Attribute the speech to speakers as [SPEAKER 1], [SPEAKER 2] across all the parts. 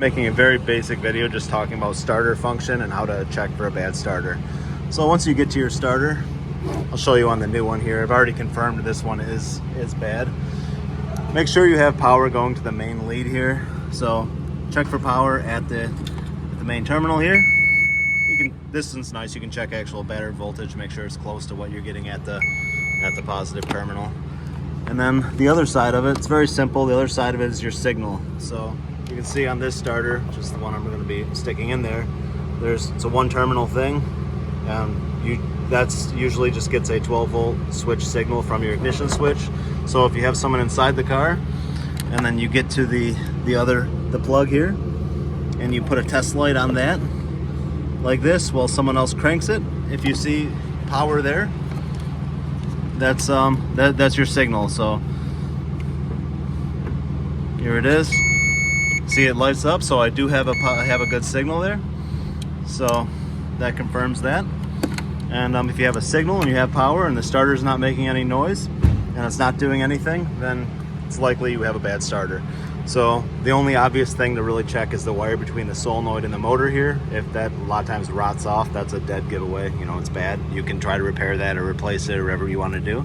[SPEAKER 1] Making a very basic video just talking about starter function and how to check for a bad starter. So once you get to your starter, I'll show you on the new one here. I've already confirmed this one is bad. Make sure you have power going to the main lead here. So check for power at the main terminal here. This one's nice, you can check actual battery voltage, make sure it's close to what you're getting at the positive terminal. And then the other side of it, it's very simple. The other side of it is your signal. So you can see on this starter, just the one I'm going to be sticking in there, it's a one terminal thing. That's usually just gets a 12 volt switch signal from your ignition switch. So if you have someone inside the car and then you get to the plug here and you put a test light on that like this while someone else cranks it, if you see power there, that's your signal. So here it is. See, it lights up, so I do have a good signal there. So that confirms that. And if you have a signal and you have power and the starter's not making any noise and it's not doing anything, then it's likely you have a bad starter. So the only obvious thing to really check is the wire between the solenoid and the motor here. If that a lot of times rots off, that's a dead giveaway. You know, it's bad. You can try to repair that or replace it or whatever you want to do.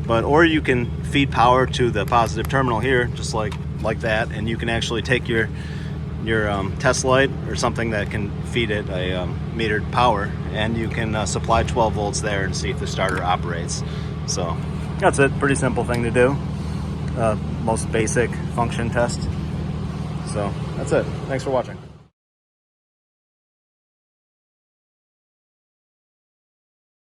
[SPEAKER 1] Or you can feed power to the positive terminal here, just like that, and you can actually take your test light or something that can feed it a metered power, and you can supply 12 volts there and see if the starter operates. So that's it. Pretty simple thing to do. Most basic function test. So that's it. Thanks for watching.